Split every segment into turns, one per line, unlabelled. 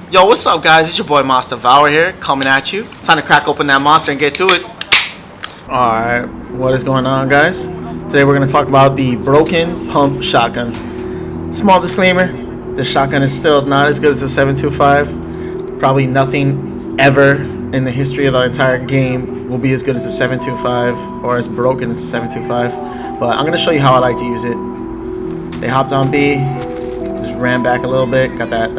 Yo, what's up, guys? It's your boy Monster Devour here, coming at you. It's time to crack open that monster and get to it. Alright, what is going on, guys? Today we're going to talk about the broken pump shotgun. Small disclaimer, the shotgun is still not as good as the 7.25. Probably nothing ever in the history of the entire game will be as good as the 7.25 or as broken as the 7.25. But I'm going to show you how I like to use it. They hopped on B, just ran back a little bit, got that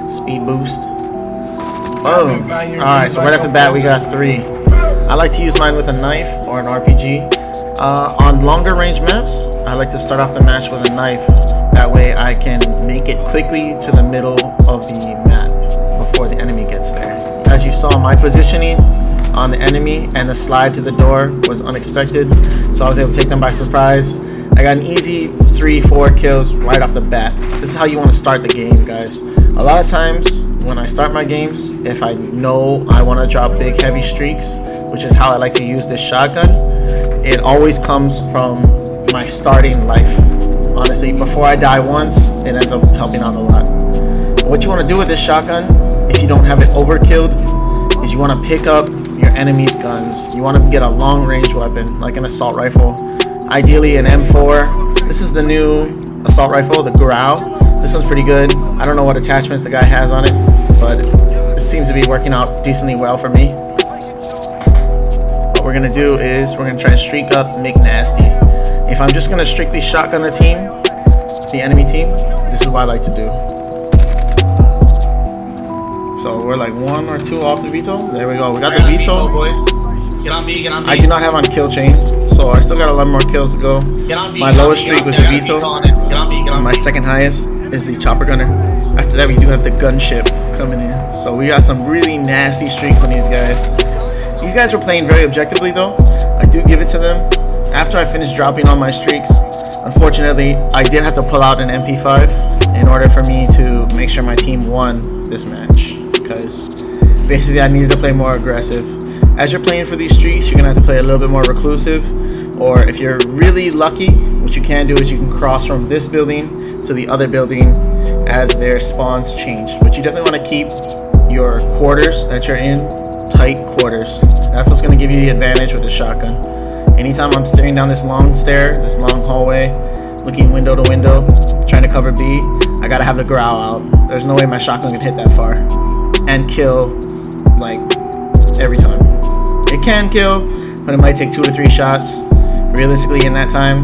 speed boost. Boom. Alright, so right off the bat we got 3. I like to use mine with a knife or an RPG. On longer range maps, I like to start off the match with a knife. That way I can make it quickly to the middle of the map before the enemy gets there. As you saw, my positioning on the enemy and the slide to the door was unexpected, so I was able to take them by surprise. I got an easy 3-4 kills right off the bat. This is how you want to start the game, guys. A lot of times when I start my games, if I know I want to drop big heavy streaks, which is how I like to use this shotgun, it always comes from my starting life. Honestly, before I die once, it ends up helping out a lot. What you want to do with this shotgun, if you don't have it overkilled, is you want to pick up your enemy's guns. You want to get a long range weapon, like an assault rifle. Ideally an M4. This is the new assault rifle, the Growl. This one's pretty good. I don't know what attachments the guy has on it, but it seems to be working out decently well for me. What we're gonna do is we're gonna try to streak up and make nasty. If I'm just gonna strictly shotgun the enemy team, this is what I like to do. So we're like 1 or 2 off the veto. There we go. We got the veto,
boys. Get on B, get on B.
I do not have on kill chain, so I still got 11 more kills to go.
Get on B.
My lowest streak was the veto.
Get on B, get on B.
My second highest is the chopper gunner. After that, we do have the gunship coming in. So we got some really nasty streaks on these guys. These guys were playing very objectively, though. I do give it to them. After I finished dropping all my streaks, unfortunately, I did have to pull out an MP5 in order for me to make sure my team won this match. Because basically, I needed to play more aggressive. As you're playing for these streaks, you're going to have to play a little bit more reclusive. Or if you're really lucky, what you can do is you can cross from this building to the other building as their spawns change. But you definitely want to keep your quarters that you're in tight quarters. That's what's going to give you the advantage with the shotgun. Anytime I'm staring down this long stair, this long hallway, looking window to window, trying to cover B, I got to have the Growl out. There's no way my shotgun can hit that far and kill like every time. It can kill, but it might take 2 to 3 shots. Realistically, in that time,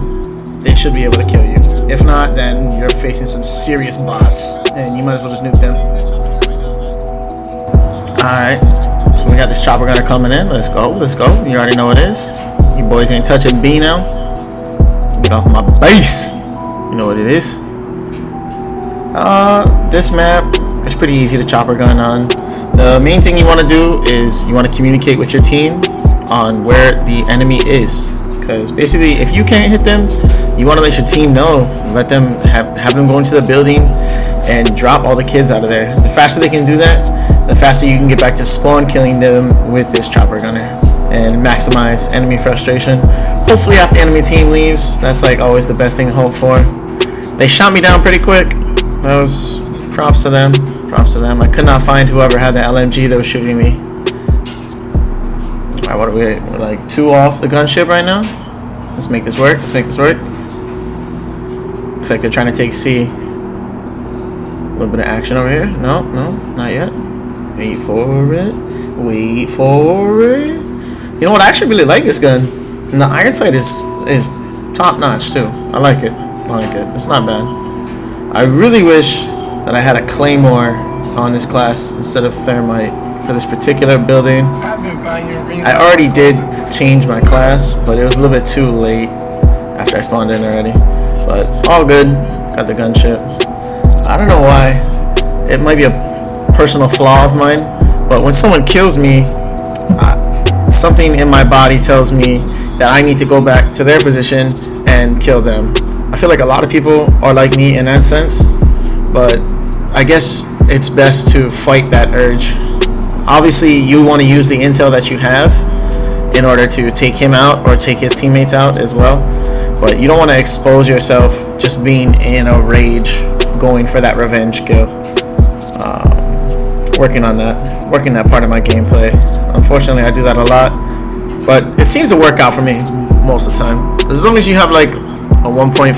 they should be able to kill you. If not, then you're facing some serious bots, and you might as well just nuke them. Alright, so we got this chopper gunner coming in. Let's go, let's go. You already know what it is. You boys ain't touching B now. Get off my base. You know what it is. This map is pretty easy to chopper gun on. The main thing you want to do is you want to communicate with your team on where the enemy is. Because basically, if you can't hit them, you want to let your team know. Let them have them go into the building and drop all the kids out of there. The faster they can do that, the faster you can get back to spawn killing them with this chopper gunner and maximize enemy frustration. Hopefully, after the enemy team leaves, that's like always the best thing to hope for. They shot me down pretty quick. That was props to them. Props to them. I could not find whoever had the LMG that was shooting me. Alright, what are we? We're like 2 off the gunship right now. Let's make this work. Let's make this work. Looks like they're trying to take C. A little bit of action over here. No, not yet. Wait for it. Wait for it. You know what? I actually really like this gun. And the iron sight is top notch too. I like it. I like it. It's not bad. I really wish that I had a claymore on this class instead of thermite for this particular building. I already did change my class, but it was a little bit too late after I spawned in already. But all good. Got the gunship. I don't know why. It might be a personal flaw of mine, but when someone kills me, something in my body tells me that I need to go back to their position and kill them. I feel like a lot of people are like me in that sense, but I guess it's best to fight that urge. Obviously, you want to use the intel that you have in order to take him out or take his teammates out as well, but you don't want to expose yourself just being in a rage going for that revenge kill. working on that, working that part of my gameplay. Unfortunately, I do that a lot, but it seems to work out for me most of the time. As long as you have like a 1.5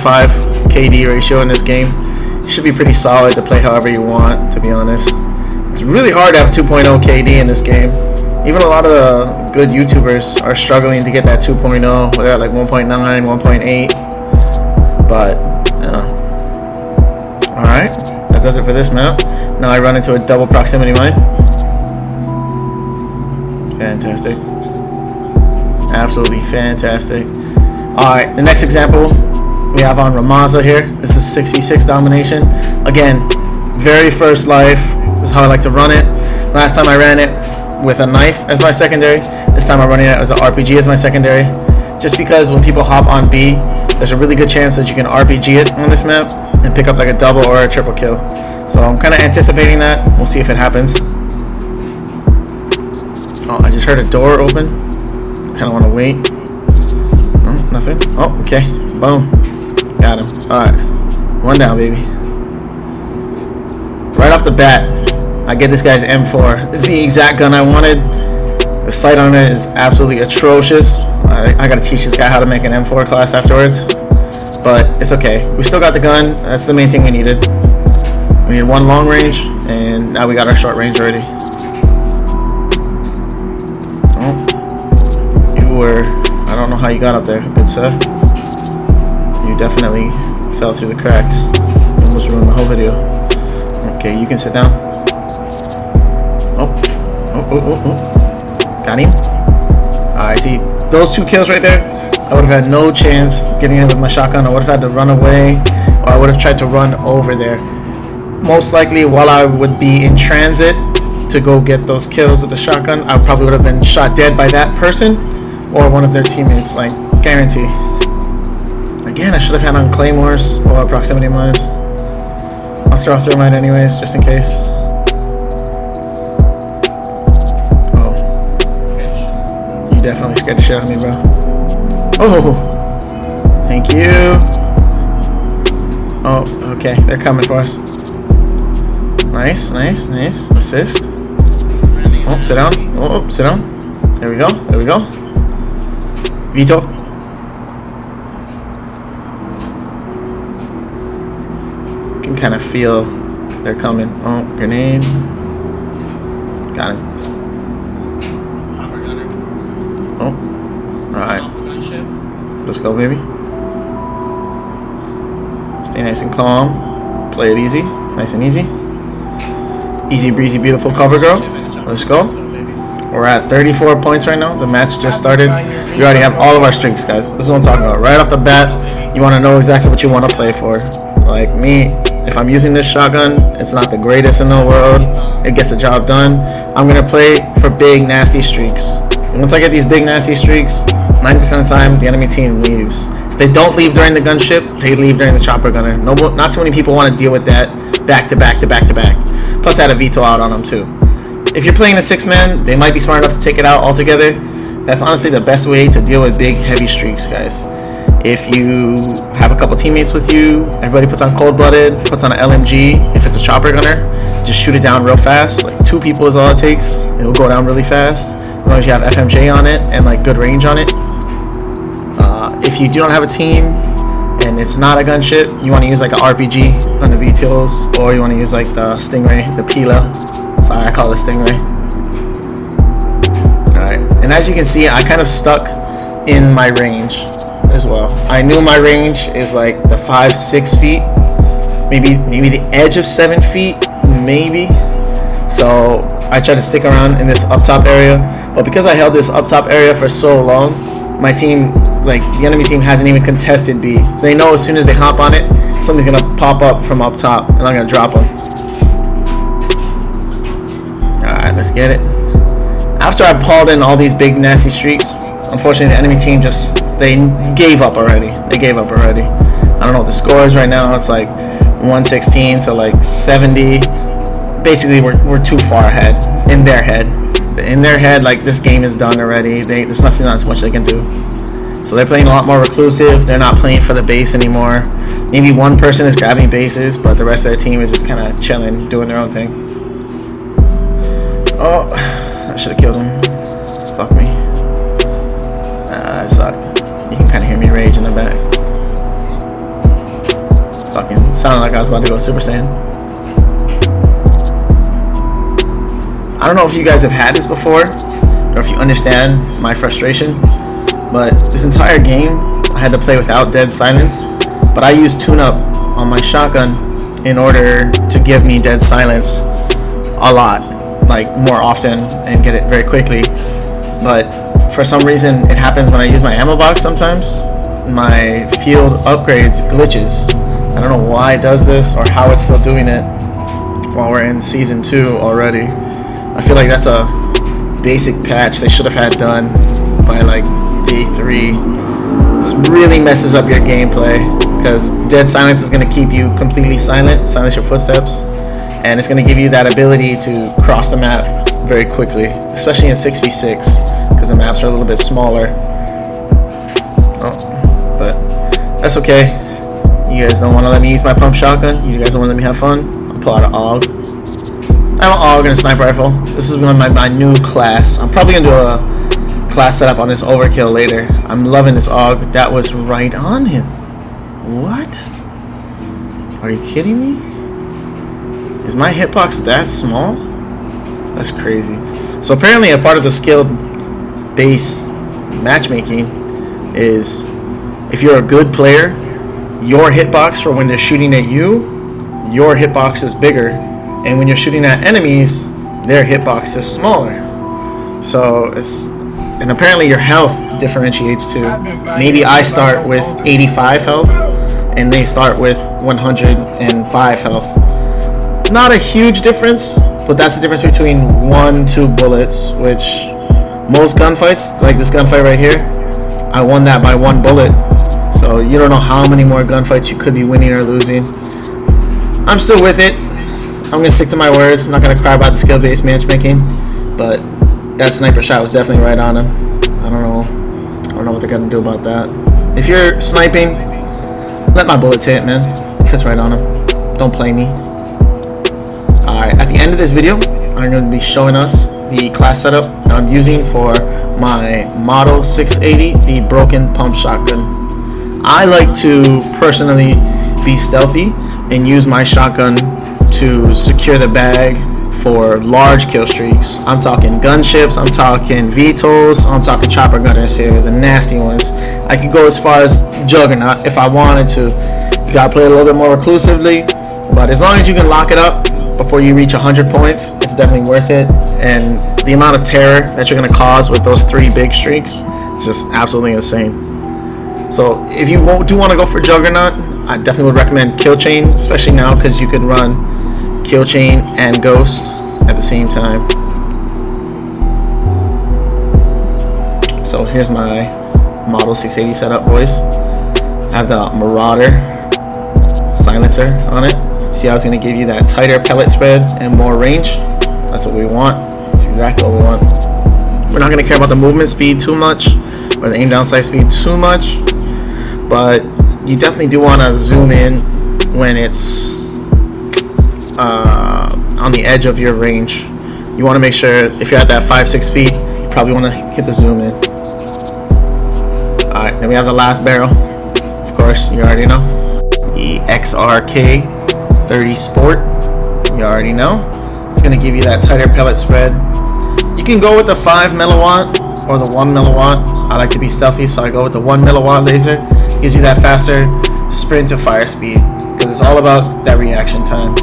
KD ratio in this game, it should be pretty solid to play however you want, to be honest. It's really hard to have 2.0 KD in this game. Even a lot of the good YouTubers are struggling to get that 2.0. They're at like 1.9, 1.8. But, alright, that does it for this map. Now I run into a double proximity mine. Fantastic. Absolutely fantastic. Alright, the next example we have on Ramaza here. This is 6v6 domination. Again, very first life. This is how I like to run it. Last time I ran it with a knife as my secondary. This time I'm running it as an RPG as my secondary. Just because when people hop on B, there's a really good chance that you can RPG it on this map and pick up like a double or a triple kill. So I'm kind of anticipating that. We'll see if it happens. Oh, I just heard a door open. Kind of want to wait. No, nothing. Oh, okay. Boom. Got him. Alright. One down, baby. Right off the bat, I get this guy's M4. This is the exact gun I wanted. The sight on it is absolutely atrocious. I gotta teach this guy how to make an M4 class afterwards. But it's okay. We still got the gun. That's the main thing we needed. We needed one long range, and now we got our short range already. Oh. You were... I don't know how you got up there, good sir. You definitely fell through the cracks. You almost ruined the whole video. Okay, you can sit down. Oh. Got him. Alright, see, those two kills right there, I would have had no chance getting in with my shotgun. I would have had to run away, or I would have tried to run over there. Most likely, while I would be in transit to go get those kills with the shotgun, I probably would have been shot dead by that person or one of their teammates, like, guarantee. Again, I should have had on claymores or proximity mines. I'll throw a thermite anyways, just in case. Oh. You definitely scared the shit out of me, bro. Oh! Thank you! Oh, okay, they're coming for us. Nice, nice, nice. Assist. Oh, sit down. Oh, sit down. There we go, there we go. Vito. Can kind of feel they're coming. Oh, grenade. Got him. Oh, alright. Let's go, baby. Stay nice and calm. Play it easy. Nice and easy. Easy breezy, beautiful cover girl. Let's go. We're at 34 points right now. The match just started. We already have all of our streaks, guys. This is what I'm talking about. Right off the bat, you want to know exactly what you want to play for. Like me, if I'm using this shotgun, it's not the greatest in the world. It gets the job done. I'm going to play for big, nasty streaks. And once I get these big, nasty streaks, 90% of the time, the enemy team leaves. If they don't leave during the gunship, they leave during the chopper gunner. No, not too many people want to deal with that back to back to back to back. Plus, I had a veto out on them too. If you're playing a 6-man, they might be smart enough to take it out altogether. That's honestly the best way to deal with big, heavy streaks, guys. If you have a couple teammates with you, everybody puts on cold-blooded, puts on an LMG. If it's a chopper gunner, just shoot it down real fast. Like 2 people is all it takes. It'll go down really fast as long as you have FMJ on it and like good range on it. If you don't have a team and it's not a gunship, you want to use like an RPG on the VTOLs, or you want to use like the Stingray, the Pila. Sorry, I call it a Stingray. Alright, and as you can see, I kind of stuck in my range as well. I knew my range is like the 5-6 feet, maybe the edge of 7 feet, maybe. So I tried to stick around in this up top area, but because I held this up top area for so long, my team, like the enemy team, hasn't even contested B. They know as soon as they hop on it, somebody's gonna pop up from up top, and I'm gonna drop them. Alright, let's get it. After I pulled in all these big nasty streaks, unfortunately the enemy team they gave up already. They gave up already. I don't know what the score is right now. It's like 116 to like 70. Basically, we're too far ahead in their head. In their head, like this game is done already. There's not much they can do. So they're playing a lot more reclusive. They're not playing for the base anymore. Maybe one person is grabbing bases, but the rest of the team is just kind of chilling, doing their own thing. Oh, I should have killed him. Fuck me. That sucked. You can kind of hear me rage in the back. Fucking sounded like I was about to go Super Saiyan. I don't know if you guys have had this before, or if you understand my frustration, but this entire game I had to play without dead silence, but I used tune-up on my shotgun in order to give me dead silence a lot, like more often, and get it very quickly. But for some reason it happens when I use my ammo box. Sometimes my field upgrades glitches. I don't know why it does this or how it's still doing it while we're in season 2 already. I feel like that's a basic patch they should have had done by like day 3. This really messes up your gameplay because dead silence is going to keep you completely silent, silence your footsteps, and it's going to give you that ability to cross the map very quickly, especially in 6v6 because the maps are a little bit smaller. Oh, but that's okay. You guys don't want to let me use my pump shotgun. You guys don't want to let me have fun. I'll pull out an AUG. I have an AUG and a sniper rifle. This is one of my new class. I'm probably going to do a class setup on this overkill later. I'm loving this AUG. That was right on him. What? Are you kidding me? Is my hitbox that small? That's crazy. So apparently a part of the skilled base matchmaking is if you're a good player, your hitbox for when they're shooting at you, your hitbox is bigger, and when you're shooting at enemies, their hitbox is smaller. So it's, and apparently your health differentiates too. Maybe I start with 85 health and they start with 105 health. Not a huge difference, but that's the difference between 1-2 bullets, which most gunfights, like this gunfight right here, I won that by 1 bullet. So you don't know how many more gunfights you could be winning or losing. I'm still with it. I'm gonna stick to my words. I'm not gonna cry about the skill-based matchmaking, but that sniper shot was definitely right on him. I don't know what they're gonna do about that. If you're sniping, let my bullets hit, man. If it's right on him, don't play me. Alright, at the end of this video, I'm going to be showing us the class setup that I'm using for my Model 680, the broken pump shotgun. I like to personally be stealthy and use my shotgun to secure the bag for large kill streaks. I'm talking gunships, I'm talking VTOLs, I'm talking chopper gunners here, the nasty ones. I could go as far as Juggernaut if I wanted to. You gotta play a little bit more reclusively, but as long as you can lock it up before you reach 100 points, it's definitely worth it. And the amount of terror that you're gonna cause with those 3 big streaks is just absolutely insane. So if you do want to go for Juggernaut, I definitely would recommend Kill Chain, especially now because you could run Kill Chain and Ghost at the same time. So here's my Model 680 setup, boys. I have the Marauder silencer on it. See how it's going to give you that tighter pellet spread and more range. That's what we want. That's exactly what we want. We're not going to care about the movement speed too much or the aim down sight speed too much, but you definitely do want to zoom in when it's on the edge of your range. You want to make sure if you're at that 5-6 feet, you probably want to hit the zoom in. Alright, then we have the last barrel. Of course, you already know. The XRK 30 Sport. You already know. It's going to give you that tighter pellet spread. You can go with the 5 milliwatt or the 1 milliwatt. I like to be stealthy, so I go with the 1 milliwatt laser. Gives you that faster sprint to fire speed because it's all about that reaction time.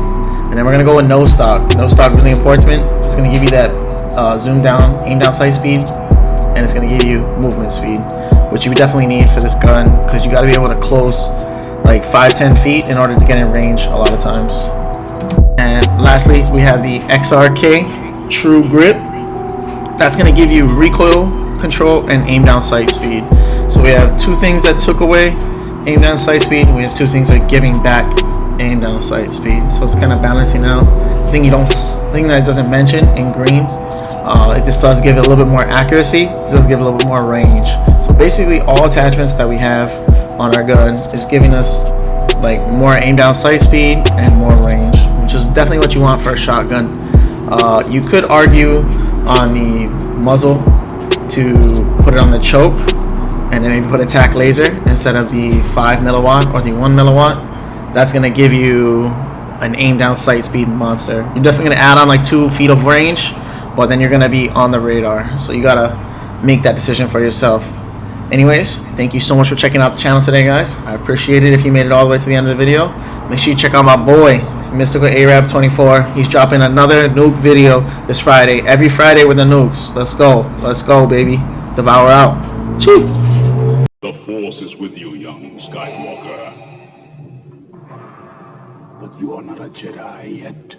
And then we're going to go with no stock. No stock, really important. It's going to give you that zoom down, aim down sight speed, and it's going to give you movement speed, which you definitely need for this gun because you got to be able to close like 5-10 feet in order to get in range a lot of times. And lastly, we have the XRK True Grip. That's going to give you recoil control and aim down sight speed. So we have 2 things that took away aim down sight speed, and we have 2 things that giving back aim down sight speed. So it's kind of balancing out. The thing that it doesn't mention in green, this does give it a little bit more accuracy. It does give it a little bit more range. So basically, all attachments that we have on our gun is giving us like more aim down sight speed and more range, which is definitely what you want for a shotgun. You could argue on the muzzle to put it on the choke and then maybe put a tack laser instead of the 5 milliwatt or the 1 milliwatt. That's gonna give you an aim down sight speed monster. You're definitely gonna add on like 2 feet of range, but then you're gonna be on the radar. So you gotta make that decision for yourself. Anyways, thank you so much for checking out the channel today, guys. I appreciate it if you made it all the way to the end of the video. Make sure you check out my boy, Mystical Arab24. He's dropping another nuke video this Friday. Every Friday with the nukes. Let's go. Let's go, baby. Devour out. Chee.
The Force is with you, young Skywalker. But you are not a Jedi yet.